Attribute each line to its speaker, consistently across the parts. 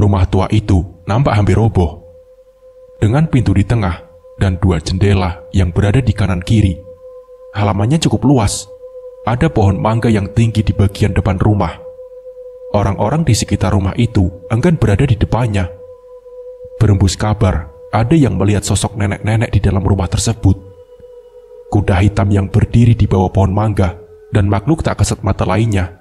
Speaker 1: Rumah tua itu nampak hampir roboh. Dengan pintu di tengah dan 2 jendela yang berada di kanan kiri. Halamannya cukup luas. Ada pohon mangga yang tinggi di bagian depan rumah. Orang-orang di sekitar rumah itu enggan berada di depannya. Berembus kabar, ada yang melihat sosok nenek-nenek di dalam rumah tersebut. Kuda hitam yang berdiri di bawah pohon mangga dan makhluk tak kasat mata lainnya.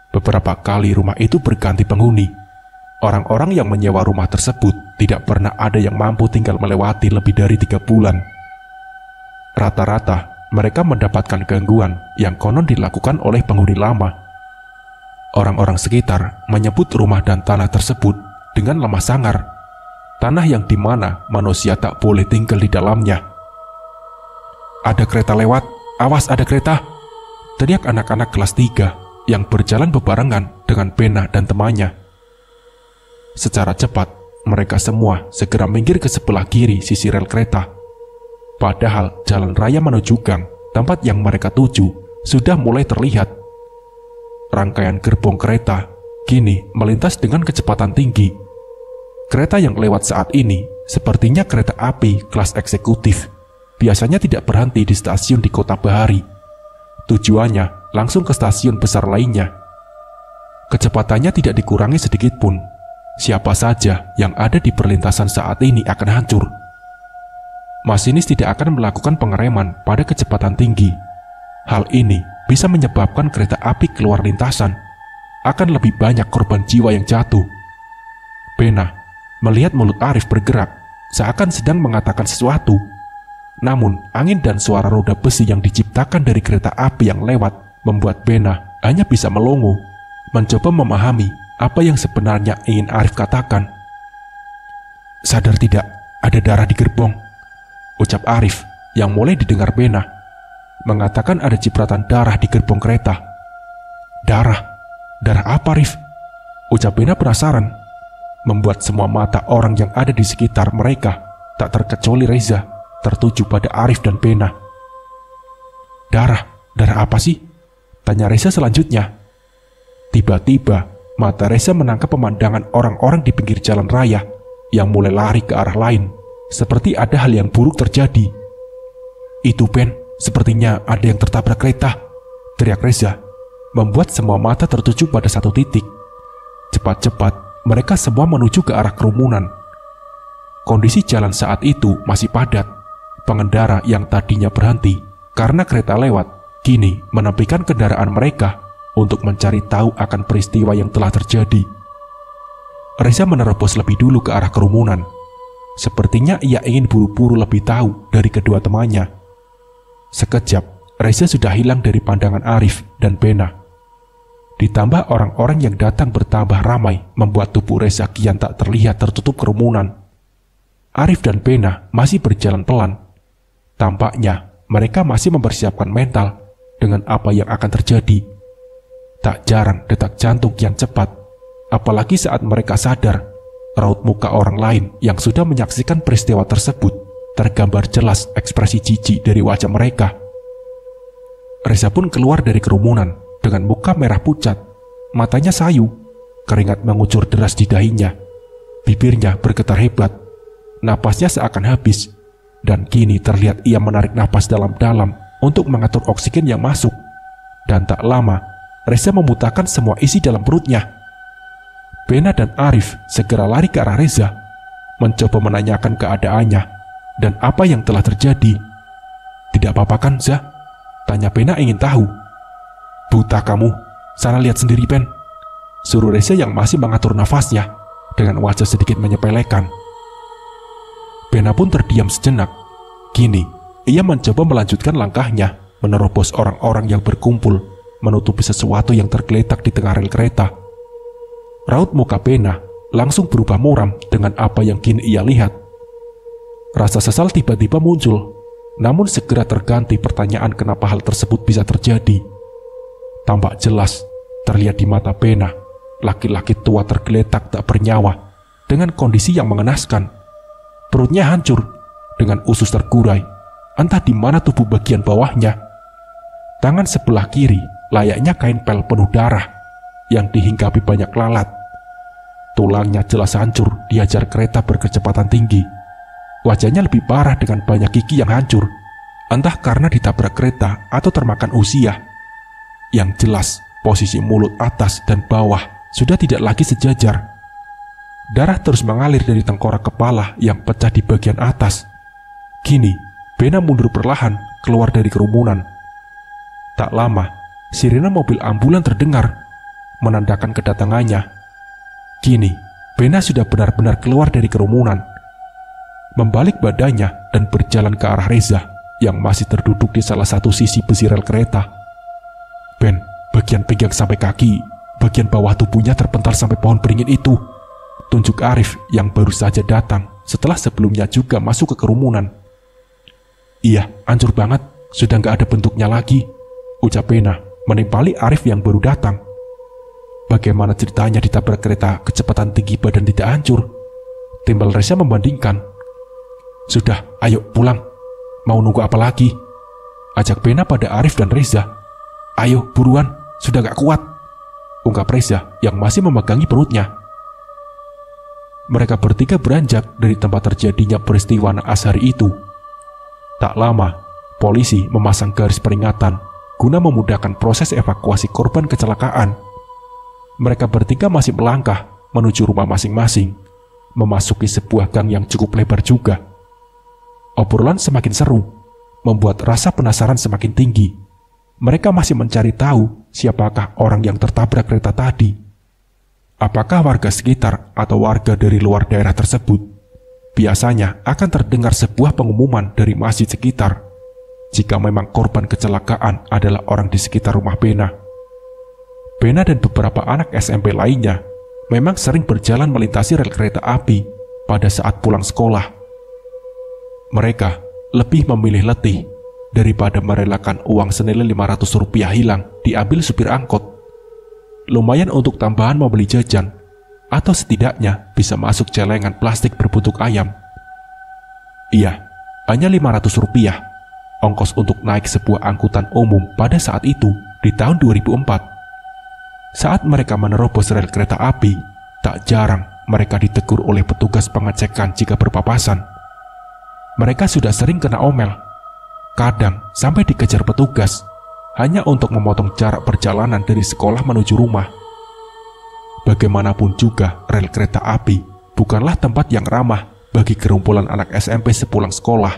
Speaker 1: Beberapa kali rumah itu berganti penghuni. Orang-orang yang menyewa rumah tersebut tidak pernah ada yang mampu tinggal melewati lebih dari 3 bulan. Rata-rata mereka mendapatkan gangguan yang konon dilakukan oleh penghuni lama. Orang-orang sekitar menyebut rumah dan tanah tersebut dengan lemah sangar, tanah yang dimana manusia tak boleh tinggal di dalamnya. "Ada kereta lewat, awas ada kereta!" teriak anak-anak kelas 3 yang berjalan bebarengan dengan Bena dan temannya. Secara cepat, mereka semua segera minggir ke sebelah kiri sisi rel kereta. Padahal jalan raya menuju gang, tempat yang mereka tuju, sudah mulai terlihat. Rangkaian gerbong kereta kini melintas dengan kecepatan tinggi. Kereta yang lewat saat ini sepertinya kereta api kelas eksekutif. Biasanya tidak berhenti di stasiun di Kota Bahari. Tujuannya langsung ke stasiun besar lainnya. Kecepatannya tidak dikurangi sedikit pun. Siapa saja yang ada di perlintasan saat ini akan hancur. Masinis tidak akan melakukan pengereman pada kecepatan tinggi. Hal ini bisa menyebabkan kereta api keluar lintasan. Akan lebih banyak korban jiwa yang jatuh. Bena melihat mulut Arif bergerak, seakan sedang mengatakan sesuatu. Namun, angin dan suara roda besi yang diciptakan dari kereta api yang lewat membuat Bena hanya bisa melongo, mencoba memahami apa yang sebenarnya ingin Arif katakan. "Sadar tidak, ada darah di gerbong," ucap Arif yang mulai didengar Bena. Mengatakan ada cipratan darah di gerbong kereta. "Darah? Darah apa, Arif?" ucap Bena penasaran. Membuat semua mata orang yang ada di sekitar mereka, tak terkecuali Reza, tertuju pada Arif dan Bena. "Darah? Darah apa sih?" tanya Reza selanjutnya. Tiba-tiba mata Reza menangkap pemandangan orang-orang di pinggir jalan raya yang mulai lari ke arah lain, seperti ada hal yang buruk terjadi. "Itu Ben, sepertinya ada yang tertabrak kereta," teriak Reza, membuat semua mata tertuju pada satu titik. Cepat-cepat mereka semua menuju ke arah kerumunan. Kondisi jalan saat itu masih padat. Pengendara yang tadinya berhenti karena kereta lewat, kini menepikan kendaraan mereka untuk mencari tahu akan peristiwa yang telah terjadi. Reza menerobos lebih dulu ke arah kerumunan. Sepertinya ia ingin buru-buru lebih tahu dari kedua temannya. Sekejap, Reza sudah hilang dari pandangan Arif dan Bena. Ditambah orang-orang yang datang bertambah ramai membuat tubuh Reza kian tak terlihat tertutup kerumunan. Arif dan Bena masih berjalan pelan. Tampaknya mereka masih mempersiapkan mental dengan apa yang akan terjadi. Tak jarang detak jantung yang cepat, apalagi saat mereka sadar raut muka orang lain yang sudah menyaksikan peristiwa tersebut tergambar jelas ekspresi jijik dari wajah mereka. Reza pun keluar dari kerumunan dengan muka merah pucat, matanya sayu, keringat mengucur deras di dahinya, bibirnya bergetar hebat, napasnya seakan habis, dan kini terlihat ia menarik napas dalam-dalam untuk mengatur oksigen yang masuk. Dan tak lama, Reza memuntahkan semua isi dalam perutnya. Bena dan Arif segera lari ke arah Reza, mencoba menanyakan keadaannya dan apa yang telah terjadi. "Tidak apa-apa kan, Zah?" tanya Bena ingin tahu. "Buta kamu, sana lihat sendiri, Ben," suruh Reza yang masih mengatur nafasnya dengan wajah sedikit menyepelekan. Bena pun terdiam sejenak. Kini, ia mencoba melanjutkan langkahnya, menerobos orang-orang yang berkumpul, menutupi sesuatu yang tergeletak di tengah rel kereta. Raut muka Bena langsung berubah muram dengan apa yang kini ia lihat. Rasa sesal tiba-tiba muncul, namun segera terganti pertanyaan kenapa hal tersebut bisa terjadi. Tampak jelas terlihat di mata Bena, laki-laki tua tergeletak tak bernyawa dengan kondisi yang mengenaskan. Perutnya hancur dengan usus tergurai, entah di mana tubuh bagian bawahnya. Tangan sebelah kiri layaknya kain pel penuh darah yang dihinggapi banyak lalat. Tulangnya jelas hancur dihajar kereta berkecepatan tinggi. Wajahnya lebih parah dengan banyak gigi yang hancur, entah karena ditabrak kereta atau termakan usia. Yang jelas, posisi mulut atas dan bawah sudah tidak lagi sejajar. Darah terus mengalir dari tengkorak kepala yang pecah di bagian atas. Kini, Bena mundur perlahan keluar dari kerumunan. Tak lama, sirene mobil ambulan terdengar, menandakan kedatangannya. Kini, Bena sudah benar-benar keluar dari kerumunan. Membalik badannya dan berjalan ke arah Reza yang masih terduduk di salah satu sisi besi rel kereta. Ben, bagian pinggang sampai kaki, bagian bawah tubuhnya terpental sampai pohon beringin itu. Tunjuk Arif yang baru saja datang setelah sebelumnya juga masuk ke kerumunan. Iya, hancur banget, sudah gak ada bentuknya lagi, ucap Bena menimpali Arif yang baru datang. Bagaimana ceritanya ditabrak kereta kecepatan tinggi badan tidak hancur? Timbal Reza membandingkan. Sudah, ayo pulang. Mau nunggu apa lagi? Ajak Bena pada Arif dan Reza. Ayo, buruan, sudah gak kuat, ungkap Reza yang masih memegangi perutnya. Mereka bertiga beranjak dari tempat terjadinya peristiwa naas hari itu. Tak lama, polisi memasang garis peringatan guna memudahkan proses evakuasi korban kecelakaan. Mereka bertiga masih melangkah menuju rumah masing-masing, memasuki sebuah gang yang cukup lebar juga. Obrolan semakin seru, membuat rasa penasaran semakin tinggi. Mereka masih mencari tahu siapakah orang yang tertabrak kereta tadi. Apakah warga sekitar atau warga dari luar daerah tersebut? Biasanya akan terdengar sebuah pengumuman dari masjid sekitar jika memang korban kecelakaan adalah orang di sekitar rumah Bena. Bena dan beberapa anak SMP lainnya memang sering berjalan melintasi rel kereta api pada saat pulang sekolah. Mereka lebih memilih letih daripada merelakan uang senilai Rp500 hilang diambil supir angkot. Lumayan untuk tambahan membeli jajan, atau setidaknya bisa masuk celengan plastik berbentuk ayam. Iya, hanya Rp500 ongkos untuk naik sebuah angkutan umum pada saat itu di tahun 2004. Saat mereka menerobos rel kereta api, tak jarang mereka ditegur oleh petugas pengecekan jika berpapasan. Mereka sudah sering kena omel, kadang sampai dikejar petugas, hanya untuk memotong jarak perjalanan dari sekolah menuju rumah. Bagaimanapun juga, rel kereta api bukanlah tempat yang ramah bagi gerombolan anak SMP sepulang sekolah.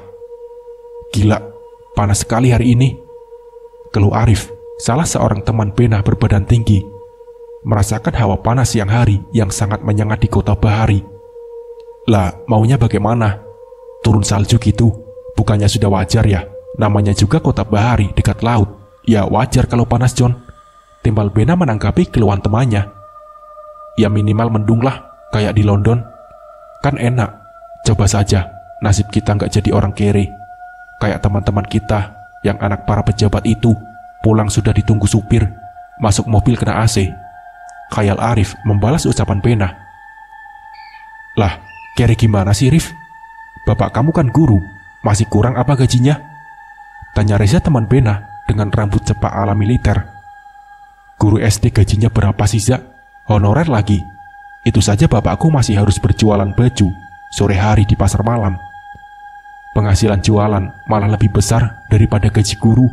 Speaker 1: Gila, panas sekali hari ini, keluh Arif, salah seorang teman Bena berbadan tinggi, merasakan hawa panas siang hari yang sangat menyengat di kota Bahari. Lah, maunya bagaimana? Turun salju gitu, bukannya sudah wajar ya? Namanya juga kota Bahari dekat laut. Ya wajar kalau panas, John, timbal Bena menanggapi keluhan temannya. Ya minimal mendung lah, kayak di London. Kan enak, coba saja nasib kita nggak jadi orang kere. Kayak teman-teman kita yang anak para pejabat itu, pulang sudah ditunggu supir, masuk mobil kena AC. Khayal Arif membalas ucapan Bena. Lah, kere gimana sih, Rif? Bapak kamu kan guru, masih kurang apa gajinya? Tanya Reza teman Bena dengan rambut cepak ala militer. Guru SD gajinya berapa sih, Zak? Honorer lagi. Itu saja bapakku masih harus berjualan baju sore hari di pasar malam. Penghasilan jualan malah lebih besar daripada gaji guru,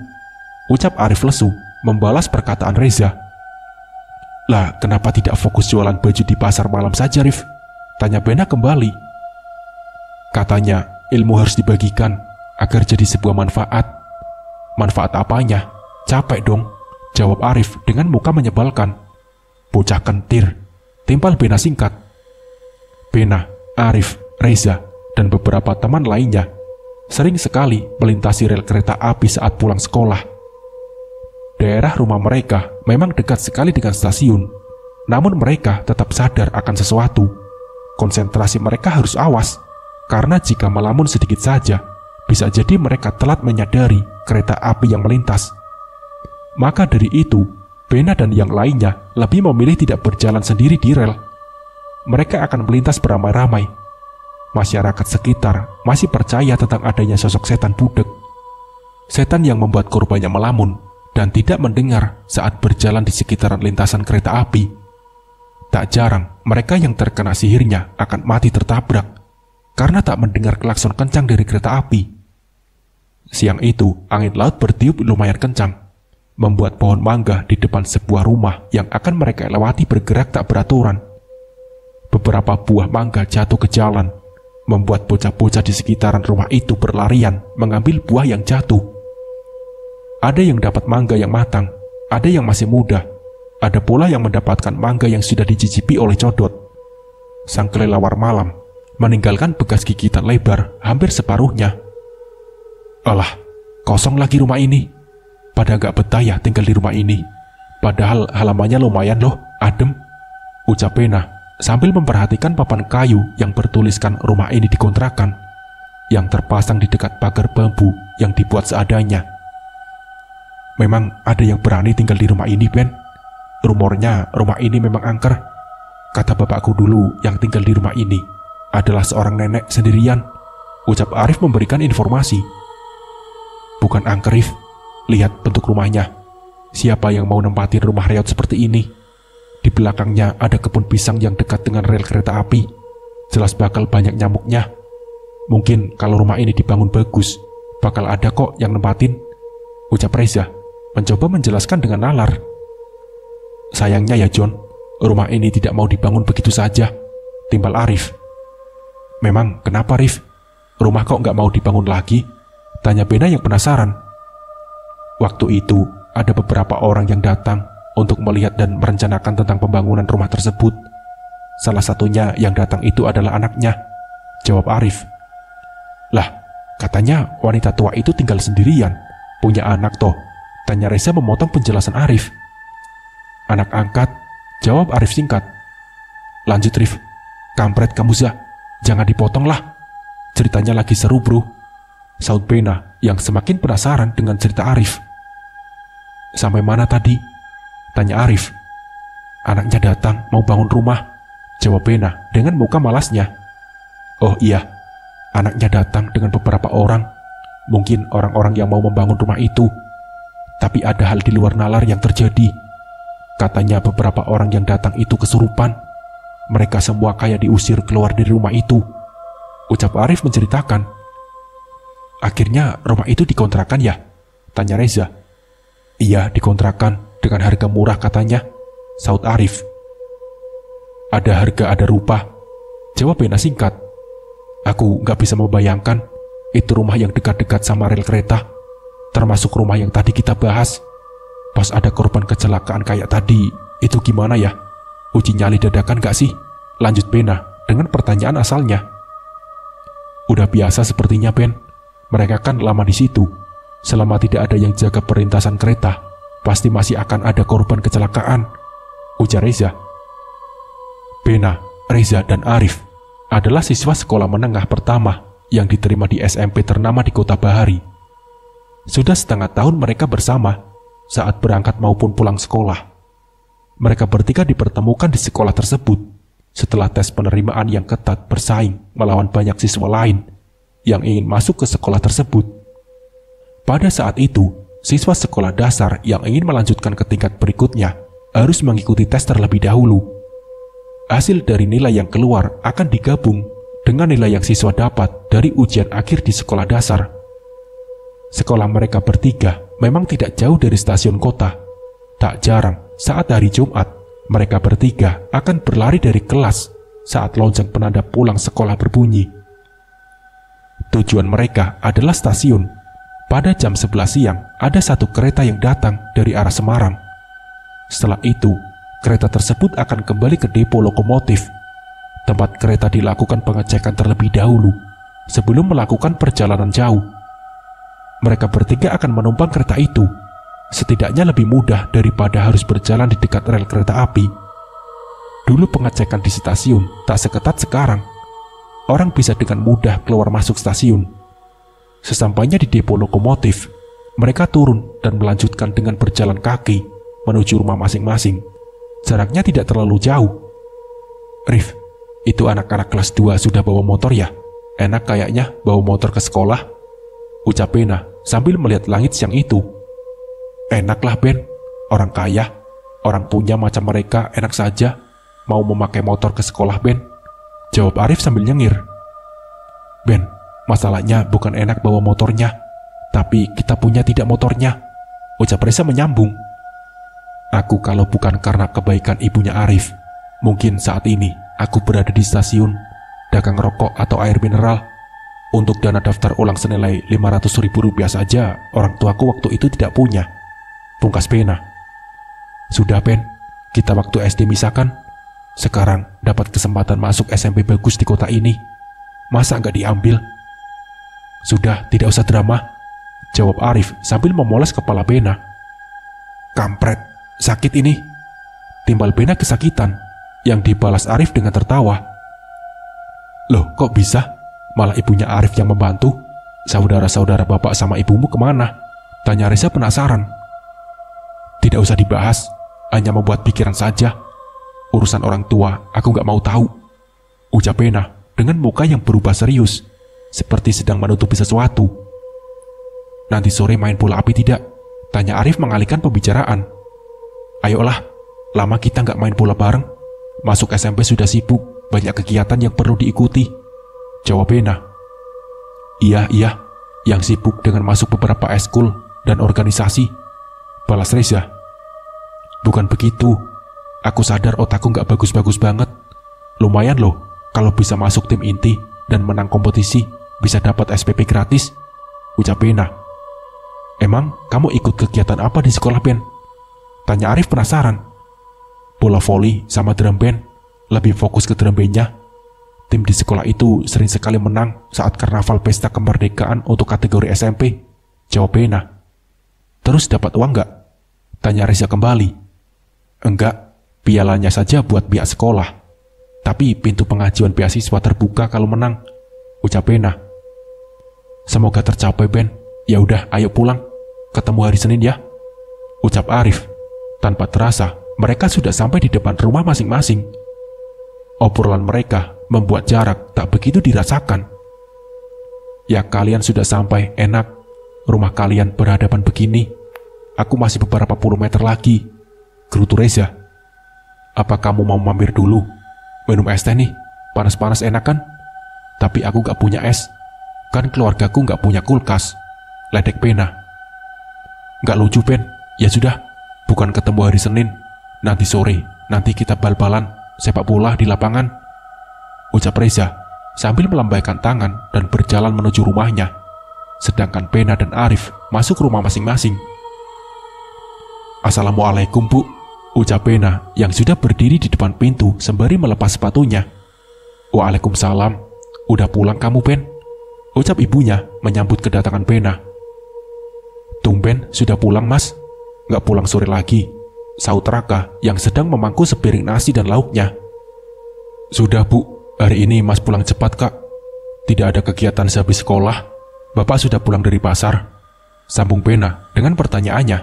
Speaker 1: ucap Arif lesu membalas perkataan Reza. Lah, kenapa tidak fokus jualan baju di pasar malam saja, Rif? Tanya Bena kembali. Katanya ilmu harus dibagikan agar jadi sebuah manfaat. Manfaat apanya? Capek dong, jawab Arif dengan muka menyebalkan. Bocah kentir, timpal Bena singkat. Bena, Arif, Reza, dan beberapa teman lainnya sering sekali melintasi rel kereta api saat pulang sekolah. Daerah rumah mereka memang dekat sekali dengan stasiun, namun mereka tetap sadar akan sesuatu. Konsentrasi mereka harus awas, karena jika melamun sedikit saja, bisa jadi mereka telat menyadari kereta api yang melintas. Maka dari itu, Bena dan yang lainnya lebih memilih tidak berjalan sendiri di rel. Mereka akan melintas beramai-ramai. Masyarakat sekitar masih percaya tentang adanya sosok setan budek. Setan yang membuat korbannya melamun dan tidak mendengar saat berjalan di sekitaran lintasan kereta api. Tak jarang mereka yang terkena sihirnya akan mati tertabrak karena tak mendengar klakson kencang dari kereta api. Siang itu angin laut bertiup lumayan kencang, membuat pohon mangga di depan sebuah rumah yang akan mereka lewati bergerak tak beraturan. Beberapa buah mangga jatuh ke jalan, membuat bocah-bocah di sekitaran rumah itu berlarian mengambil buah yang jatuh. Ada yang dapat mangga yang matang, ada yang masih muda, ada pula yang mendapatkan mangga yang sudah dicicipi oleh Codot. Sang kelelawar malam meninggalkan bekas gigitan lebar hampir separuhnya. Alah, kosong lagi rumah ini. Pada gak betah ya tinggal di rumah ini. Padahal halamannya lumayan loh, adem, ucap Pena sambil memperhatikan papan kayu yang bertuliskan rumah ini dikontrakan, yang terpasang di dekat pagar bambu yang dibuat seadanya. Memang ada yang berani tinggal di rumah ini, Ben. Rumornya rumah ini memang angker. Kata bapakku dulu yang tinggal di rumah ini adalah seorang nenek sendirian, ucap Arif memberikan informasi. Bukan angker, Rif. Lihat bentuk rumahnya. Siapa yang mau nempatin rumah reot seperti ini? Di belakangnya ada kebun pisang yang dekat dengan rel kereta api. Jelas bakal banyak nyamuknya. Mungkin kalau rumah ini dibangun bagus, bakal ada kok yang nempatin, ucap Reza, mencoba menjelaskan dengan nalar. Sayangnya ya John, rumah ini tidak mau dibangun begitu saja, timbal Arif. Memang kenapa, Rif? Rumah kok nggak mau dibangun lagi? Tanya Bena yang penasaran. Waktu itu ada beberapa orang yang datang untuk melihat dan merencanakan tentang pembangunan rumah tersebut. Salah satunya yang datang itu adalah anaknya, jawab Arif. Lah, katanya wanita tua itu tinggal sendirian, punya anak toh, tanya Reza memotong penjelasan Arif. Anak angkat, jawab Arif singkat. Lanjut, Rif. Kampret kamu, Zah, jangan dipotong lah. Ceritanya lagi seru, bro, saut Bena yang semakin penasaran dengan cerita Arif. Sampai mana tadi? Tanya Arif. Anaknya datang mau bangun rumah, jawab Bena dengan muka malasnya. Oh iya, anaknya datang dengan beberapa orang, mungkin orang-orang yang mau membangun rumah itu. Tapi ada hal di luar nalar yang terjadi. Katanya beberapa orang yang datang itu kesurupan. Mereka semua kayak diusir keluar dari rumah itu, ucap Arif menceritakan. Akhirnya rumah itu dikontrakan ya? Tanya Reza. Iya, dikontrakan dengan harga murah katanya, saut Arif. Ada harga ada rupa, jawab Bena singkat. Aku gak bisa membayangkan itu rumah yang dekat-dekat sama rel kereta, termasuk rumah yang tadi kita bahas. Pas ada korban kecelakaan kayak tadi, itu gimana ya? Uji nyali dadakan gak sih? Lanjut Bena dengan pertanyaan asalnya. Udah biasa sepertinya, Ben. Mereka kan lama di situ. Selama tidak ada yang jaga perlintasan kereta, pasti masih akan ada korban kecelakaan, ujar Reza. Bena, Reza, dan Arif adalah siswa sekolah menengah pertama yang diterima di SMP ternama di Kota Bahari. Sudah setengah tahun mereka bersama saat berangkat maupun pulang sekolah. Mereka bertiga dipertemukan di sekolah tersebut setelah tes penerimaan yang ketat bersaing melawan banyak siswa lain yang ingin masuk ke sekolah tersebut. Pada saat itu, siswa sekolah dasar yang ingin melanjutkan ke tingkat berikutnya harus mengikuti tes terlebih dahulu. Hasil dari nilai yang keluar akan digabung dengan nilai yang siswa dapat dari ujian akhir di sekolah dasar. Sekolah mereka bertiga memang tidak jauh dari stasiun kota. Tak jarang saat hari Jumat, mereka bertiga akan berlari dari kelas saat lonceng penanda pulang sekolah berbunyi. Tujuan mereka adalah stasiun. Pada jam 11 siang, ada satu kereta yang datang dari arah Semarang. Setelah itu, kereta tersebut akan kembali ke depo lokomotif. Tempat kereta dilakukan pengecekan terlebih dahulu sebelum melakukan perjalanan jauh. Mereka bertiga akan menumpang kereta itu. Setidaknya lebih mudah daripada harus berjalan di dekat rel kereta api. Dulu pengecekan di stasiun tak seketat sekarang. Orang bisa dengan mudah keluar masuk stasiun. Sesampainya di depo lokomotif, mereka turun dan melanjutkan dengan berjalan kaki menuju rumah masing-masing. Jaraknya tidak terlalu jauh. Rif, itu anak-anak kelas 2 sudah bawa motor ya? Enak kayaknya bawa motor ke sekolah, ucap Bena sambil melihat langit siang itu. Enak lah, Ben. Orang kaya, orang punya macam mereka enak saja. mau memakai motor ke sekolah, Ben? Jawab Arif sambil nyengir. Ben, masalahnya bukan enak bawa motornya, tapi kita punya tidak motornya, ucap Reza menyambung. Aku kalau bukan karena kebaikan ibunya Arif, mungkin saat ini aku berada di stasiun, dagang rokok atau air mineral. Untuk dana daftar ulang senilai 500.000 rupiah saja, orang tuaku waktu itu tidak punya, pungkas Bena. Sudah Ben, kita waktu SD misalkan, sekarang dapat kesempatan masuk SMP bagus di kota ini, masa nggak diambil? Sudah, tidak usah drama, jawab Arif sambil memoles kepala Bena. Kampret, sakit ini, timbal Bena kesakitan, yang dibalas Arif dengan tertawa. Loh, kok bisa? Malah ibunya Arif yang membantu. Saudara-saudara bapak sama ibumu kemana? Tanya Reza penasaran. Tidak usah dibahas, hanya membuat pikiran saja. Urusan orang tua aku gak mau tahu, ucap Bena dengan muka yang berubah serius, seperti sedang menutupi sesuatu. Nanti sore main bola api tidak? Tanya Arif mengalihkan pembicaraan. Ayolah, lama kita gak main bola bareng. Masuk SMP sudah sibuk, banyak kegiatan yang perlu diikuti, jawab Bena. Iya, yang sibuk dengan masuk beberapa eskul dan organisasi, balas Reza. Bukan begitu, aku sadar otakku gak bagus-bagus banget. Lumayan loh, kalau bisa masuk tim inti dan menang kompetisi, bisa dapat SPP gratis, ucap Bena. Emang kamu ikut kegiatan apa di sekolah, Ben? Tanya Arif penasaran. Bola voli sama drum band, lebih fokus ke drum bandnya. Tim di sekolah itu sering sekali menang saat karnaval pesta kemerdekaan untuk kategori SMP, jawab Bena. Terus dapat uang gak? Tanya Reza kembali. Enggak, pialanya saja buat pihak sekolah. Tapi pintu pengajuan beasiswa terbuka kalau menang, ucap Bena. Semoga tercapai, Ben. Ya udah, ayo pulang. Ketemu hari Senin ya, ucap Arif. Tanpa terasa, mereka sudah sampai di depan rumah masing-masing. Obrolan mereka membuat jarak tak begitu dirasakan. Ya kalian sudah sampai, enak. Rumah kalian berhadapan begini. Aku masih beberapa puluh meter lagi, gerutu Reza. Apa kamu mau mampir dulu? Minum es teh nih, panas-panas enak kan? Tapi aku gak punya es. Kan keluargaku gak punya kulkas, ledek Bena. Gak lucu, Ben. Ya sudah, bukan ketemu hari Senin, nanti sore, nanti kita bal-balan sepak bola di lapangan, ucap Reza sambil melambaikan tangan dan berjalan menuju rumahnya. Sedangkan Bena dan Arif masuk rumah masing-masing. Assalamualaikum, Bu, ucap Bena yang sudah berdiri di depan pintu sembari melepas sepatunya. Waalaikumsalam. Udah pulang kamu, Ben, ucap ibunya menyambut kedatangan Bena. Tumben sudah pulang, Mas. Gak pulang sore lagi, saut Raka yang sedang memangku sepiring nasi dan lauknya. Sudah, Bu, hari ini Mas pulang cepat, Kak. Tidak ada kegiatan sehabis sekolah. Bapak sudah pulang dari pasar, sambung Bena dengan pertanyaannya.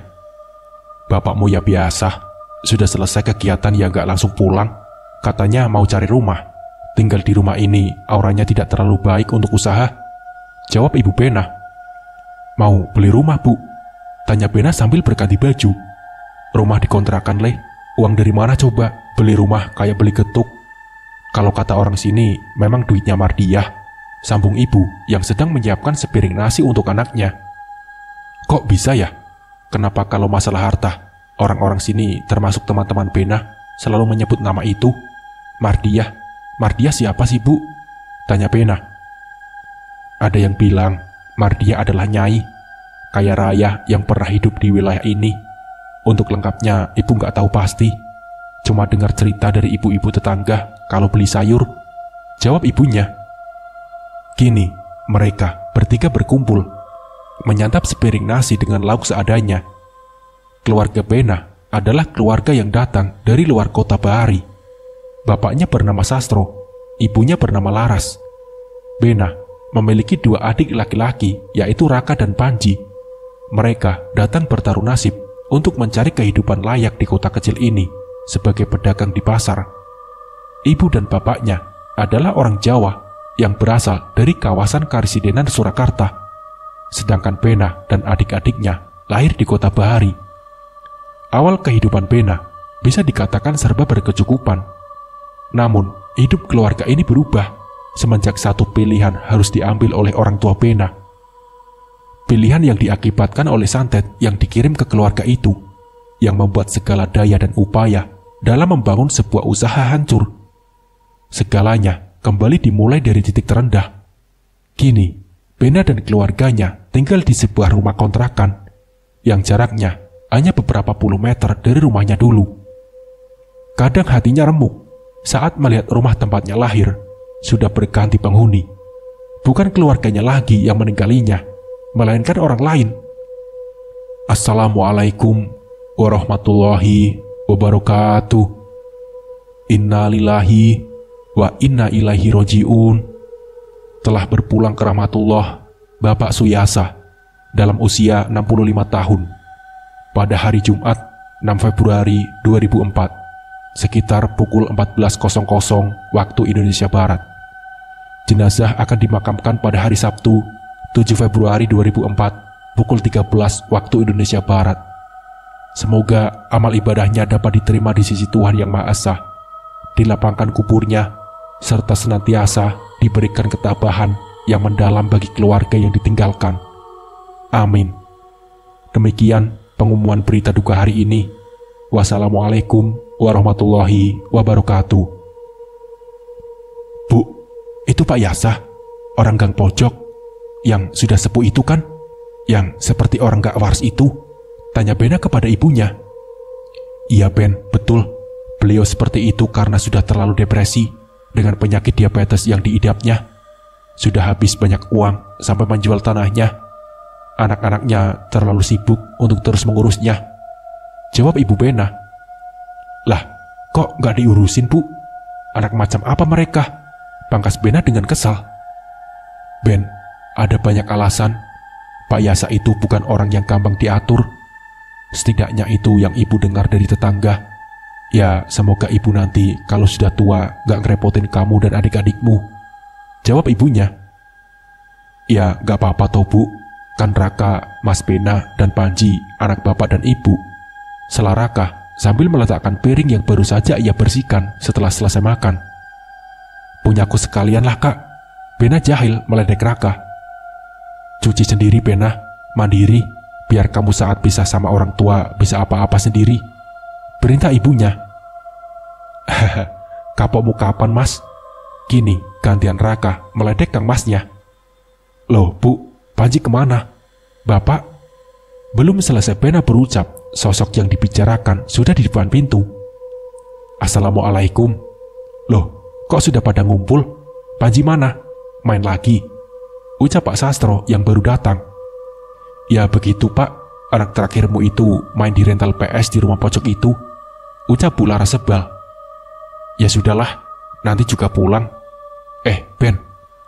Speaker 1: Bapakmu ya biasa, sudah selesai kegiatan ya gak langsung pulang. Katanya mau cari rumah. Tinggal di rumah ini auranya tidak terlalu baik untuk usaha, jawab ibu Bena. Mau beli rumah, Bu? Tanya Bena sambil berganti baju. Rumah dikontrakan, Le. Uang dari mana coba? Beli rumah kayak beli getuk. Kalau kata orang sini, memang duitnya Mardiah, sambung ibu yang sedang menyiapkan sepiring nasi untuk anaknya. Kok bisa ya? Kenapa kalau masalah harta, orang-orang sini termasuk teman-teman Bena selalu menyebut nama itu? Mardiah. Mardiah siapa sih, Bu? Tanya Bena. Ada yang bilang Mardiah adalah nyai kaya raya yang pernah hidup di wilayah ini. Untuk lengkapnya ibu gak tahu pasti, cuma dengar cerita dari ibu-ibu tetangga kalau beli sayur, jawab ibunya. Kini mereka bertiga berkumpul menyantap sepiring nasi dengan lauk seadanya. Keluarga Bena adalah keluarga yang datang dari luar kota Bahari. Bapaknya bernama Sastro, ibunya bernama Laras. Bena memiliki dua adik laki-laki, yaitu Raka dan Panji. Mereka datang bertaruh nasib untuk mencari kehidupan layak di kota kecil ini sebagai pedagang di pasar. Ibu dan bapaknya adalah orang Jawa yang berasal dari kawasan Karisidenan Surakarta. Sedangkan Bena dan adik-adiknya lahir di kota Bahari. Awal kehidupan Bena bisa dikatakan serba berkecukupan. Namun, hidup keluarga ini berubah semenjak satu pilihan harus diambil oleh orang tua Bena. Pilihan yang diakibatkan oleh santet yang dikirim ke keluarga itu, yang membuat segala daya dan upaya dalam membangun sebuah usaha hancur. Segalanya kembali dimulai dari titik terendah. Kini, Bena dan keluarganya tinggal di sebuah rumah kontrakan yang jaraknya hanya beberapa puluh meter dari rumahnya dulu. Kadang hatinya remuk saat melihat rumah tempatnya lahir sudah berganti penghuni. Bukan keluarganya lagi yang meninggalnya, melainkan orang lain. Assalamualaikum warahmatullahi wabarakatuh. Inna lillahi wa inna ilaihi roji'un. Telah berpulang ke rahmatullah Bapak Suyasa dalam usia 65 tahun pada hari Jumat 6 Februari 2004 sekitar pukul 14.00 waktu Indonesia Barat. Jenazah akan dimakamkan pada hari Sabtu 7 Februari 2004 pukul 13 waktu Indonesia Barat. Semoga amal ibadahnya dapat diterima di sisi Tuhan Yang Maha Esa, dilapangkan kuburnya, serta senantiasa diberikan ketabahan yang mendalam bagi keluarga yang ditinggalkan. Amin. Demikian pengumuman berita duka hari ini. Wassalamualaikum warahmatullahi wabarakatuh. Bu, itu Pak Yasa, orang gang pojok yang sudah sepuh itu kan? Yang seperti orang gak waras itu? Tanya Bena kepada ibunya. Iya Ben, betul. Beliau seperti itu karena sudah terlalu depresi dengan penyakit diabetes yang diidapnya. Sudah habis banyak uang sampai menjual tanahnya. Anak-anaknya terlalu sibuk untuk terus mengurusnya, jawab ibu Bena. Lah, kok gak diurusin Bu? Anak macam apa mereka? Pangkas Bena dengan kesal. Ben, ada banyak alasan. Pak Yasa itu bukan orang yang gampang diatur. Setidaknya itu yang ibu dengar dari tetangga. Ya, semoga ibu nanti kalau sudah tua gak ngerepotin kamu dan adik-adikmu, jawab ibunya. Ya, gak apa-apa toh Bu. Kan Raka, Mas Bena, dan Panji, anak bapak dan ibu, sela Raka sambil meletakkan piring yang baru saja ia bersihkan setelah selesai makan. Punyaku sekalian lah Kak, Bena jahil meledek Raka. Cuci sendiri Bena, mandiri, biar kamu saat bisa sama orang tua bisa apa-apa sendiri, perintah ibunya. Haha, kapokmu kapan Mas? Kini gantian Raka meledek kang Masnya. Loh Bu, Panji kemana? Bapak? Belum selesai Bena berucap, sosok yang dibicarakan sudah di depan pintu. Assalamualaikum. Loh, kok sudah pada ngumpul? Panji mana? Main lagi, ucap Pak Sastro yang baru datang. Ya begitu Pak, anak terakhirmu itu main di rental PS di rumah pojok itu, ucap Bu Laras sebal. Ya sudahlah, nanti juga pulang. Ben,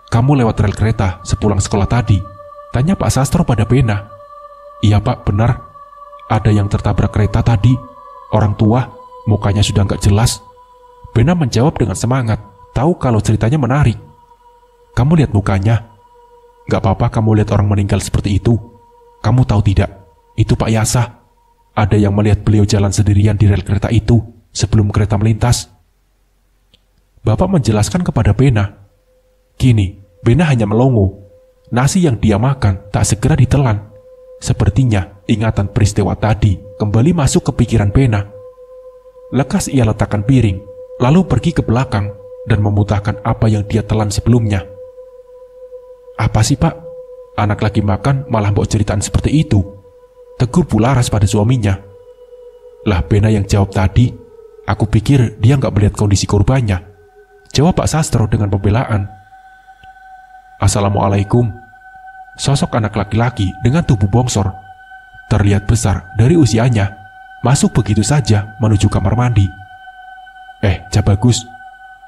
Speaker 1: kamu lewat rel kereta sepulang sekolah tadi? Tanya Pak Sastro pada Bena. Iya Pak, benar. Ada yang tertabrak kereta tadi. Orang tua, mukanya sudah gak jelas. Bena menjawab dengan semangat, tahu kalau ceritanya menarik. Kamu lihat mukanya? Gak apa-apa kamu lihat orang meninggal seperti itu. Kamu tahu tidak, itu Pak Yasa. Ada yang melihat beliau jalan sendirian di rel kereta itu sebelum kereta melintas. Bapak menjelaskan kepada Bena. Kini, Bena hanya melongo. Nasi yang dia makan tak segera ditelan. Sepertinya ingatan peristiwa tadi kembali masuk ke pikiran Bena. Lekas ia letakkan piring, lalu pergi ke belakang dan memutahkan apa yang dia telan sebelumnya. Apa sih Pak? Anak lagi makan malah bawa ceritaan seperti itu, tegur Bu Laras pada suaminya. Lah Bena yang jawab tadi, aku pikir dia gak melihat kondisi korbannya, jawab Pak Sastro dengan pembelaan. Assalamualaikum. Sosok anak laki-laki dengan tubuh bongsor, terlihat besar dari usianya, masuk begitu saja menuju kamar mandi. Bagus.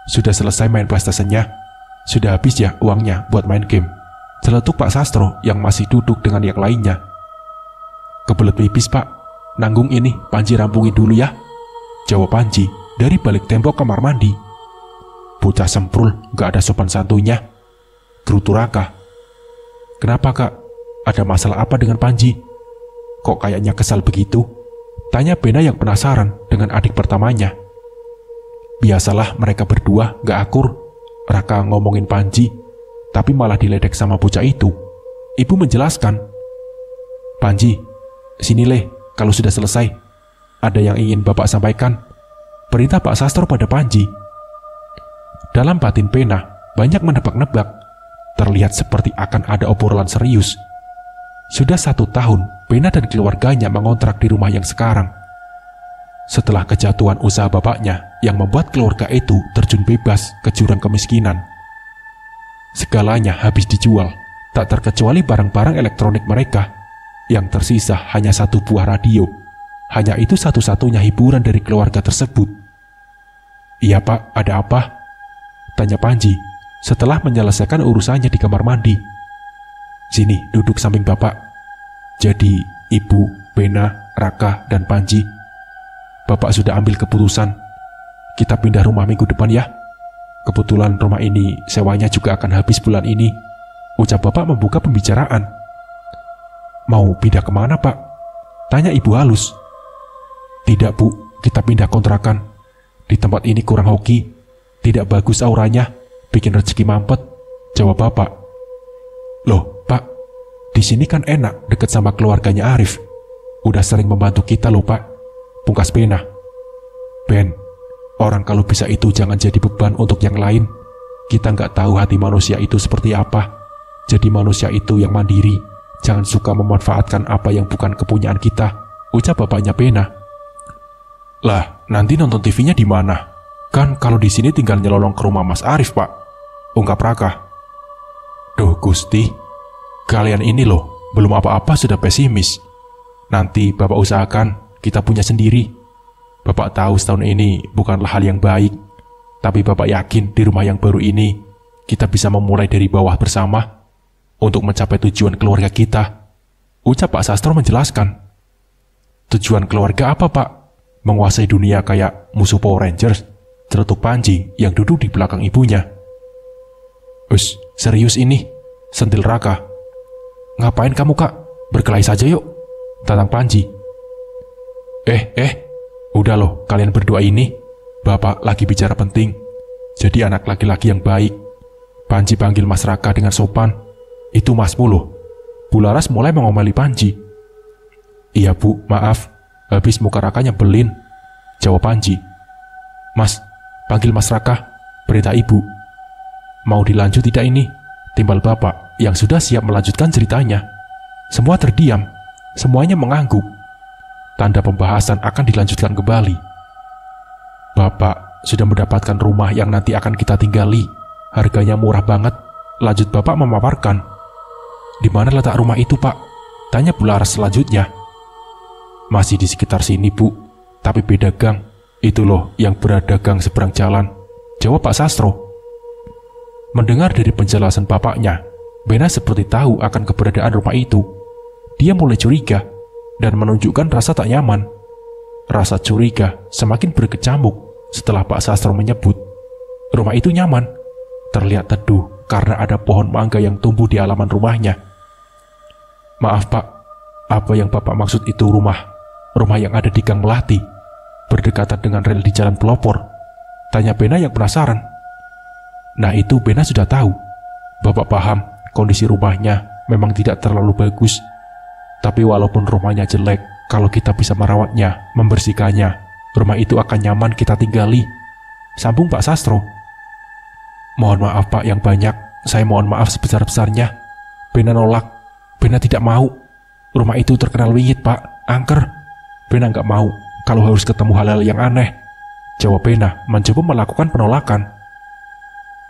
Speaker 1: Sudah selesai main PlayStation-nya? Sudah habis ya uangnya buat main game? Celetuk Pak Sastro yang masih duduk dengan yang lainnya. Kebelet pipis Pak, nanggung ini Panji rampungin dulu ya, jawab Panji dari balik tembok kamar mandi. Bocah semprul gak ada sopan santunya, gerutu Raka. Kenapa Kak? Ada masalah apa dengan Panji? Kok kayaknya kesal begitu? Tanya Bena yang penasaran dengan adik pertamanya. Biasalah mereka berdua gak akur. Raka ngomongin Panji, tapi malah diledek sama bocah itu. Ibu menjelaskan, "Panji, sini Leh, kalau sudah selesai. Ada yang ingin Bapak sampaikan," perintah Pak Sastro pada Panji. Dalam batin Pena banyak menebak-nebak. Terlihat seperti akan ada obrolan serius. Sudah 1 tahun Pena dan keluarganya mengontrak di rumah yang sekarang. Setelah kejatuhan usaha bapaknya yang membuat keluarga itu terjun bebas ke jurang kemiskinan, segalanya habis dijual, tak terkecuali barang-barang elektronik mereka. Yang tersisa hanya 1 buah radio. Hanya itu satu-satunya hiburan dari keluarga tersebut. "Iya Pak, ada apa?" tanya Panji setelah menyelesaikan urusannya di kamar mandi. "Sini, duduk samping Bapak. Jadi, Ibu, Pena, Raka, dan Panji, Bapak sudah ambil keputusan. Kita pindah rumah minggu depan ya. Kebetulan rumah ini sewanya juga akan habis bulan ini," ucap Bapak membuka pembicaraan. "Mau pindah kemana Pak?" tanya Ibu halus. "Tidak Bu, kita pindah kontrakan. Di tempat ini kurang hoki. Tidak bagus auranya, bikin rezeki mampet," jawab Bapak. "Loh Pak, di sini kan enak deket sama keluarganya Arif. Udah sering membantu kita loh Pak," pungkas Pena. "Ben, orang kalau bisa itu jangan jadi beban untuk yang lain. Kita nggak tahu hati manusia itu seperti apa. Jadi manusia itu yang mandiri. Jangan suka memanfaatkan apa yang bukan kepunyaan kita," ucap bapaknya Pena. "Lah, nanti nonton TV-nya di mana? Kan kalau di sini tinggal nyelolong ke rumah Mas Arif Pak," ungkap Raka. "Duh Gusti, kalian ini loh, belum apa-apa sudah pesimis. Nanti Bapak usahakan kita punya sendiri. Bapak tahu setahun ini bukanlah hal yang baik, tapi Bapak yakin di rumah yang baru ini kita bisa memulai dari bawah bersama untuk mencapai tujuan keluarga kita," ucap Pak Sastro menjelaskan. "Tujuan keluarga apa Pak? Menguasai dunia kayak musuh Power Rangers?" celetuk Panji yang duduk di belakang ibunya. Serius ini," sentil Raka. "Ngapain kamu Kak? Berkelahi saja yuk," tantang Panji. Udah loh kalian berdua ini. Bapak lagi bicara penting. Jadi anak laki-laki yang baik." Panji panggil Mas Raka dengan sopan. "Itu masmu loh." Bu Laras mulai mengomeli Panji. "Iya Bu, maaf. Habis muka Raka nyebelin," jawab Panji. "Mas, panggil Mas Raka," perintah ibu. "Mau dilanjut tidak ini?" timbal Bapak yang sudah siap melanjutkan ceritanya. Semua terdiam. Semuanya mengangguk. Tanda pembahasan akan dilanjutkan kembali. "Bapak sudah mendapatkan rumah yang nanti akan kita tinggali. Harganya murah banget," lanjut Bapak memaparkan. "Di mana letak rumah itu Pak?" tanya Bu Laras selanjutnya. "Masih di sekitar sini Bu, tapi beda gang. Itu loh yang berada gang seberang jalan," jawab Pak Sastro. Mendengar dari penjelasan bapaknya, Bena seperti tahu akan keberadaan rumah itu. Dia mulai curiga dan menunjukkan rasa tak nyaman. Rasa curiga semakin berkecamuk setelah Pak Sastro menyebut rumah itu nyaman. Terlihat teduh karena ada pohon mangga yang tumbuh di halaman rumahnya. "Maaf Pak, apa yang Bapak maksud itu rumah yang ada di Gang Melati, berdekatan dengan rel di Jalan Pelopor?" tanya Bena yang penasaran. Nah itu Bena sudah tahu. Bapak paham kondisi rumahnya memang tidak terlalu bagus. Tapi walaupun rumahnya jelek, kalau kita bisa merawatnya, membersihkannya, rumah itu akan nyaman kita tinggali, sambung Pak Sastro. "Mohon maaf Pak yang banyak, saya mohon maaf sebesar-besarnya." Bena nolak. Bena tidak mau. Rumah itu terkenal wingit Pak, angker. Bena nggak mau kalau harus ketemu hal-hal yang aneh, jawab Bena mencoba melakukan penolakan.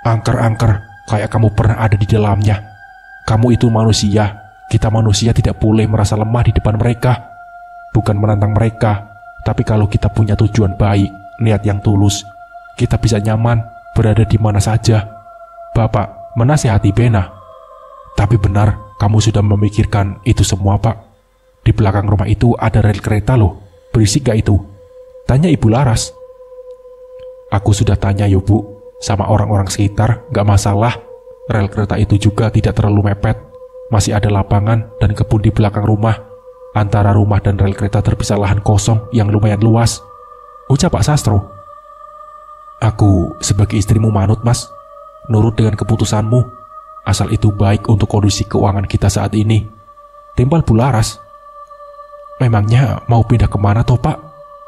Speaker 1: "Angker-angker, kayak kamu pernah ada di dalamnya. Kamu itu manusia. Kita manusia tidak boleh merasa lemah di depan mereka. Bukan menantang mereka, tapi kalau kita punya tujuan baik, niat yang tulus, kita bisa nyaman berada di mana saja," Bapak menasihati Bena. "Tapi benar, kamu sudah memikirkan itu semua Pak. Di belakang rumah itu ada rel kereta loh. Berisik gak itu?" tanya Ibu Laras. "Aku sudah tanya yo Bu, sama orang-orang sekitar, gak masalah. Rel kereta itu juga tidak terlalu mepet. Masih ada lapangan dan kebun di belakang rumah. Antara rumah dan rel kereta terpisah lahan kosong yang lumayan luas," ucap Pak Sastro. Aku sebagai istrimu manut, Mas. Nurut dengan keputusanmu, asal itu baik untuk kondisi keuangan kita saat ini. Timpal Bularas. Memangnya mau pindah kemana toh, Pak?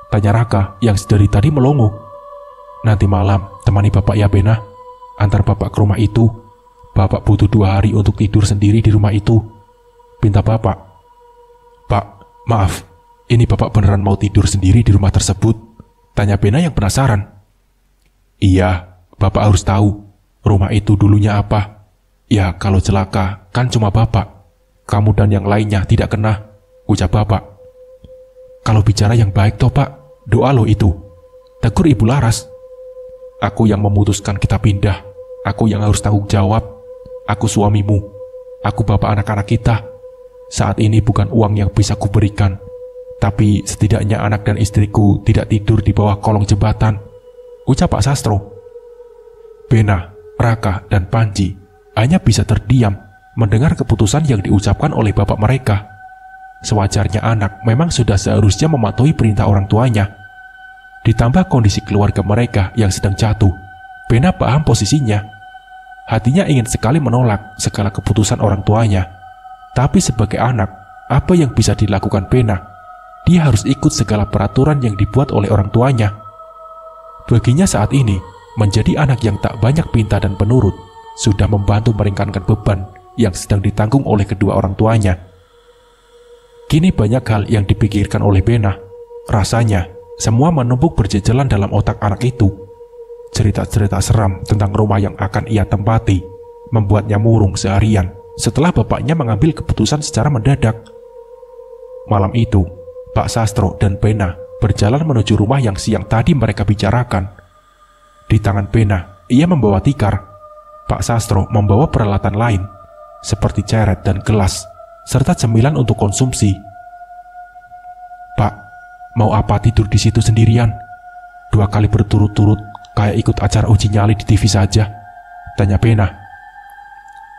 Speaker 1: Tanya Raka yang sedari tadi melongo. Nanti malam temani Bapak ya, Bena. Antar Bapak ke rumah itu. Bapak butuh 2 hari untuk tidur sendiri di rumah itu. Pinta Bapak. Pak, maaf. Ini Bapak beneran mau tidur sendiri di rumah tersebut? Tanya Bena yang penasaran. Iya, Bapak harus tahu. Rumah itu dulunya apa? Ya, kalau celaka, kan cuma Bapak. Kamu dan yang lainnya tidak kena, ucap Bapak. Kalau bicara yang baik toh, Pak. Doa lo itu. Tegur Ibu Laras. Aku yang memutuskan kita pindah. Aku yang harus tanggung jawab. Aku suamimu. Aku bapak anak-anak kita. Saat ini bukan uang yang bisa kuberikan, tapi setidaknya anak dan istriku tidak tidur di bawah kolong jembatan, ucap Pak Sastro. Bena, Raka, dan Panji hanya bisa terdiam mendengar keputusan yang diucapkan oleh bapak mereka. Sewajarnya anak memang sudah seharusnya mematuhi perintah orang tuanya. Ditambah kondisi keluarga mereka yang sedang jatuh, Bena paham posisinya. Hatinya ingin sekali menolak segala keputusan orang tuanya. Tapi sebagai anak, apa yang bisa dilakukan Bena? Dia harus ikut segala peraturan yang dibuat oleh orang tuanya. Baginya saat ini, menjadi anak yang tak banyak pinta dan penurut, sudah membantu meringankan beban yang sedang ditanggung oleh kedua orang tuanya. Kini banyak hal yang dipikirkan oleh Bena. Rasanya, semua menumpuk berjejelan dalam otak anak itu. Cerita-cerita seram tentang rumah yang akan ia tempati membuatnya murung seharian setelah bapaknya mengambil keputusan secara mendadak. Malam itu, Pak Sastro dan Bena berjalan menuju rumah yang siang tadi mereka bicarakan. Di tangan Bena, ia membawa tikar. Pak Sastro membawa peralatan lain, seperti ceret dan gelas, serta cemilan untuk konsumsi. Pak, mau apa tidur di situ sendirian? 2 kali berturut-turut kayak ikut acara uji nyali di TV saja, tanya Bena.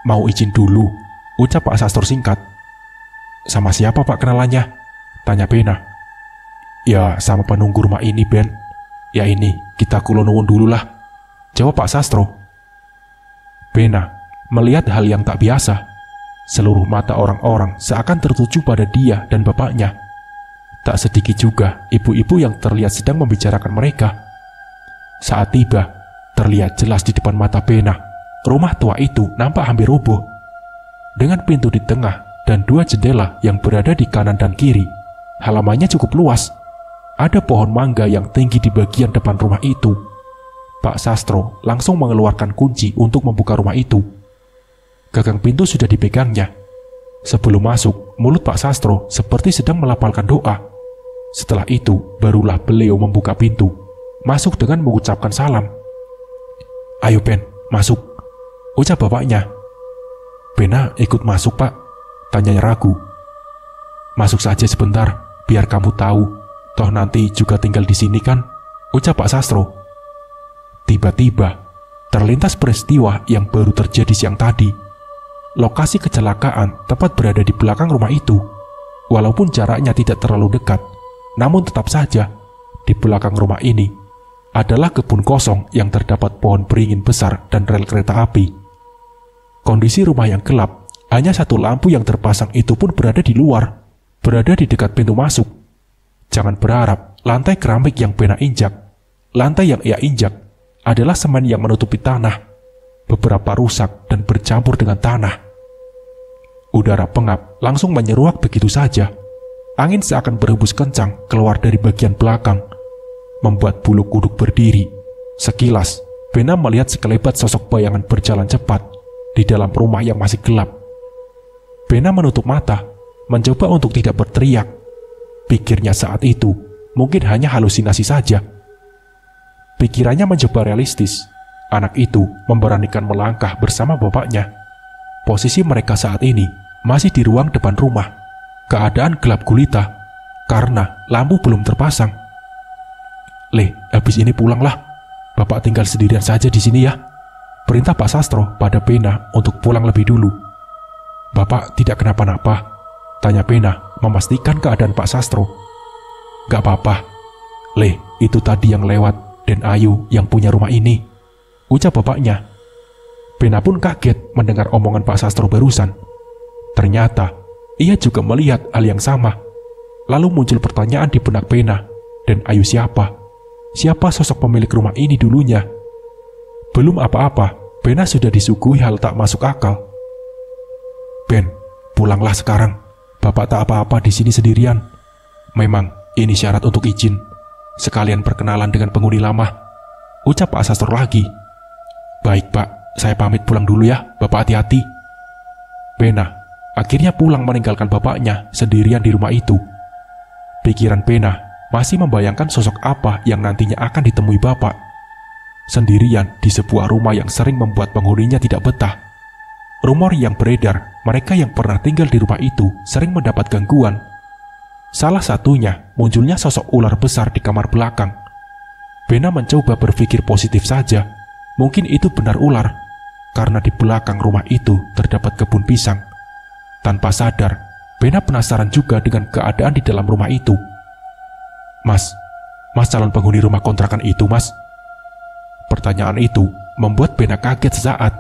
Speaker 1: Mau izin dulu, ucap Pak Sastro singkat. Sama siapa Pak kenalannya? Tanya Bena. Ya sama penunggu rumah ini, Ben. Ya ini, kita kulonuwun dulu lah, jawab Pak Sastro. Bena melihat hal yang tak biasa. Seluruh mata orang-orang seakan tertuju pada dia dan bapaknya. Tak sedikit juga ibu-ibu yang terlihat sedang membicarakan mereka. Saat tiba, terlihat jelas di depan mata Bena, rumah tua itu nampak hampir roboh. Dengan pintu di tengah dan 2 jendela yang berada di kanan dan kiri, halamannya cukup luas. Ada pohon mangga yang tinggi di bagian depan rumah itu. Pak Sastro langsung mengeluarkan kunci untuk membuka rumah itu. Gagang pintu sudah dipegangnya. Sebelum masuk, mulut Pak Sastro seperti sedang melafalkan doa. Setelah itu, barulah beliau membuka pintu, masuk dengan mengucapkan salam. Ayo Ben, masuk, ucap bapaknya. Bena ikut masuk Pak, tanyanya ragu. Masuk saja sebentar, biar kamu tahu. Toh nanti juga tinggal di sini kan, ucap Pak Sastro. Tiba-tiba, terlintas peristiwa yang baru terjadi siang tadi. Lokasi kecelakaan tepat berada di belakang rumah itu. Walaupun jaraknya tidak terlalu dekat, namun tetap saja, di belakang rumah ini adalah kebun kosong yang terdapat pohon beringin besar dan rel kereta api. Kondisi rumah yang gelap, hanya 1 lampu yang terpasang itu pun berada di luar, berada di dekat pintu masuk. Jangan berharap lantai keramik yang Bena injak. Lantai yang ia injak adalah semen yang menutupi tanah, beberapa rusak dan bercampur dengan tanah. Udara pengap langsung menyeruak begitu saja. Angin seakan berhembus kencang keluar dari bagian belakang, membuat bulu kuduk berdiri. Sekilas, Bena melihat sekelebat sosok bayangan berjalan cepat di dalam rumah yang masih gelap. Bena menutup mata, mencoba untuk tidak berteriak. Pikirnya saat itu mungkin hanya halusinasi saja. Pikirannya mencoba realistis. Anak itu memberanikan melangkah bersama bapaknya. Posisi mereka saat ini masih di ruang depan rumah. Keadaan gelap gulita karena lampu belum terpasang. Habis ini pulanglah. Bapak tinggal sendirian saja di sini ya, perintah Pak Sastro pada Bena untuk pulang lebih dulu. Bapak tidak kenapa-napa? Tanya Bena memastikan keadaan Pak Sastro. Gak apa-apa. Itu tadi yang lewat dan Ayu yang punya rumah ini, ucap bapaknya. Bena pun kaget mendengar omongan Pak Sastro barusan. Ternyata ia juga melihat hal yang sama. Lalu muncul pertanyaan di benak Bena, dan Ayu siapa? Siapa sosok pemilik rumah ini dulunya? Belum apa-apa, Bena sudah disuguhi hal tak masuk akal. Ben, pulanglah sekarang. Bapak tak apa-apa di sini sendirian. Memang ini syarat untuk izin. Sekalian perkenalan dengan penghuni lama, ucap Pak Sastro lagi. Baik Pak, saya pamit pulang dulu ya, Bapak hati-hati. Bena akhirnya pulang meninggalkan bapaknya sendirian di rumah itu. Pikiran Bena masih membayangkan sosok apa yang nantinya akan ditemui bapak. Sendirian di sebuah rumah yang sering membuat penghuninya tidak betah. Rumor yang beredar, mereka yang pernah tinggal di rumah itu sering mendapat gangguan. Salah satunya munculnya sosok ular besar di kamar belakang. Bena mencoba berpikir positif saja. Mungkin itu benar ular, karena di belakang rumah itu terdapat kebun pisang. Tanpa sadar, Bena penasaran juga dengan keadaan di dalam rumah itu. Mas calon penghuni rumah kontrakan itu, Mas. Pertanyaan itu membuat Bena kaget sesaat.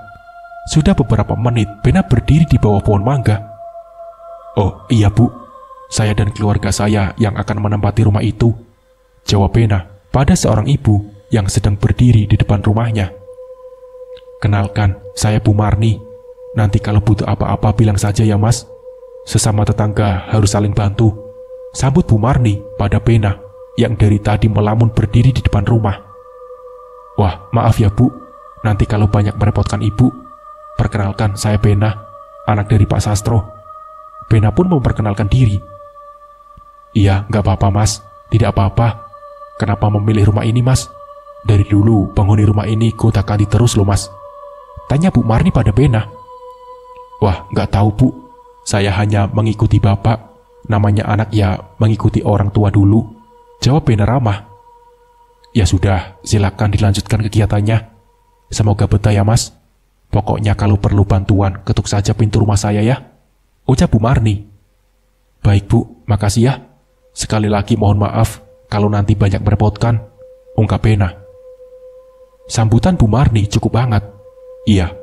Speaker 1: Sudah beberapa menit Bena berdiri di bawah pohon mangga. Oh iya Bu, saya dan keluarga saya yang akan menempati rumah itu, jawab Bena pada seorang ibu yang sedang berdiri di depan rumahnya. Kenalkan, saya Bu Marni. Nanti kalau butuh apa-apa bilang saja ya Mas. Sesama tetangga harus saling bantu, sambut Bu Marni pada Bena yang dari tadi melamun berdiri di depan rumah. Wah, maaf ya Bu, nanti kalau banyak merepotkan Ibu. Perkenalkan, saya Bena, anak dari Pak Sastro. Bena pun memperkenalkan diri. Iya, nggak apa-apa Mas, tidak apa-apa. Kenapa memilih rumah ini Mas? Dari dulu penghuni rumah ini gonta-ganti terus loh Mas, tanya Bu Marni pada Bena. Wah, nggak tahu Bu, saya hanya mengikuti Bapak. Namanya anak ya mengikuti orang tua dulu, jawab Bena ramah. Ya sudah, silakan dilanjutkan kegiatannya. Semoga betah ya Mas. Pokoknya kalau perlu bantuan, ketuk saja pintu rumah saya ya, ucap Bu Marni. Baik Bu, makasih ya. Sekali lagi mohon maaf kalau nanti banyak merepotkan, ungkap Bena. Sambutan Bu Marni cukup hangat. Iya,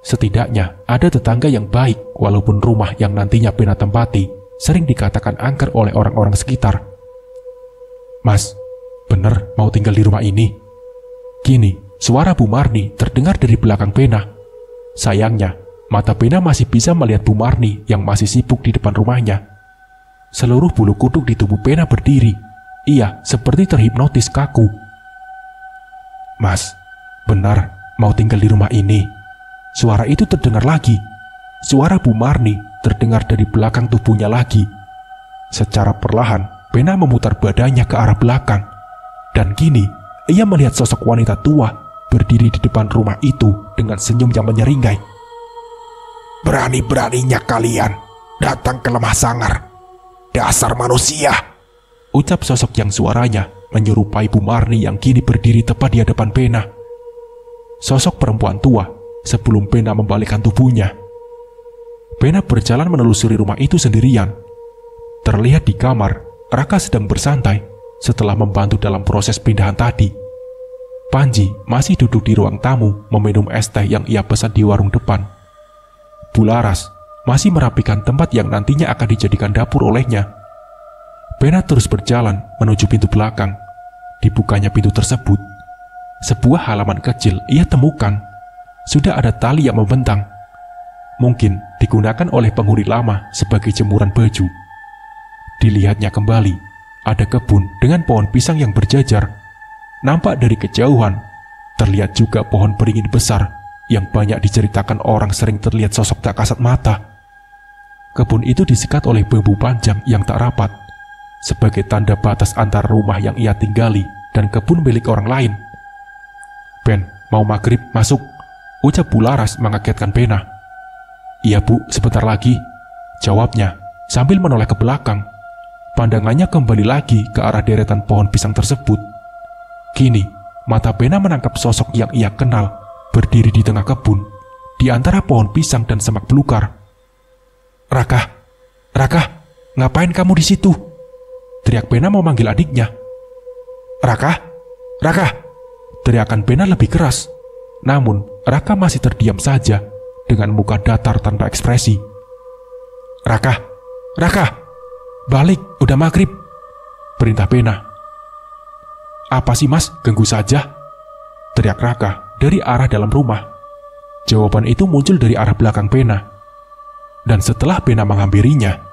Speaker 1: setidaknya ada tetangga yang baik walaupun rumah yang nantinya Bena tempati sering dikatakan angker oleh orang-orang sekitar. Mas, bener mau tinggal di rumah ini? Kini, suara Bu Marni terdengar dari belakang Bena. Sayangnya, mata Bena masih bisa melihat Bu Marni yang masih sibuk di depan rumahnya. Seluruh bulu kuduk di tubuh Bena berdiri. Ia seperti terhipnotis kaku. Mas, benar mau tinggal di rumah ini? Suara itu terdengar lagi. Suara Bu Marni terdengar dari belakang tubuhnya lagi. Secara perlahan, Bena memutar badannya ke arah belakang. Dan kini, ia melihat sosok wanita tua berdiri di depan rumah itu dengan senyum yang menyeringai. Berani-beraninya kalian datang ke lemah sangar, dasar manusia, ucap sosok yang suaranya menyerupai Bu Marni yang kini berdiri tepat di hadapan Bena. Sosok perempuan tua sebelum Bena membalikkan tubuhnya. Bena berjalan menelusuri rumah itu sendirian. Terlihat di kamar, Raka sedang bersantai setelah membantu dalam proses pindahan tadi. Panji masih duduk di ruang tamu meminum es teh yang ia pesan di warung depan. Bularas masih merapikan tempat yang nantinya akan dijadikan dapur olehnya. Bena terus berjalan menuju pintu belakang. Dibukanya pintu tersebut, sebuah halaman kecil ia temukan. Sudah ada tali yang membentang. Mungkin digunakan oleh penghuni lama sebagai jemuran baju. Dilihatnya kembali, ada kebun dengan pohon pisang yang berjajar. Nampak dari kejauhan, terlihat juga pohon beringin besar yang banyak diceritakan orang sering terlihat sosok tak kasat mata. Kebun itu disekat oleh bambu panjang yang tak rapat, sebagai tanda batas antara rumah yang ia tinggali dan kebun milik orang lain. Ben, mau maghrib masuk, ucap Bularas mengagetkan Bena. Iya Bu, sebentar lagi, jawabnya sambil menoleh ke belakang. Pandangannya kembali lagi ke arah deretan pohon pisang tersebut. Kini, mata Bena menangkap sosok yang ia kenal berdiri di tengah kebun, di antara pohon pisang dan semak belukar. Raka, ngapain kamu di situ? Teriak Bena memanggil adiknya. Raka, Teriakan Bena lebih keras, namun Raka masih terdiam saja dengan muka datar tanpa ekspresi. Raka, balik, udah maghrib, perintah Bena. Apa sih mas, ganggu saja, teriak Raka dari arah dalam rumah. Jawaban itu muncul dari arah belakang Bena. Dan setelah Bena menghampirinya,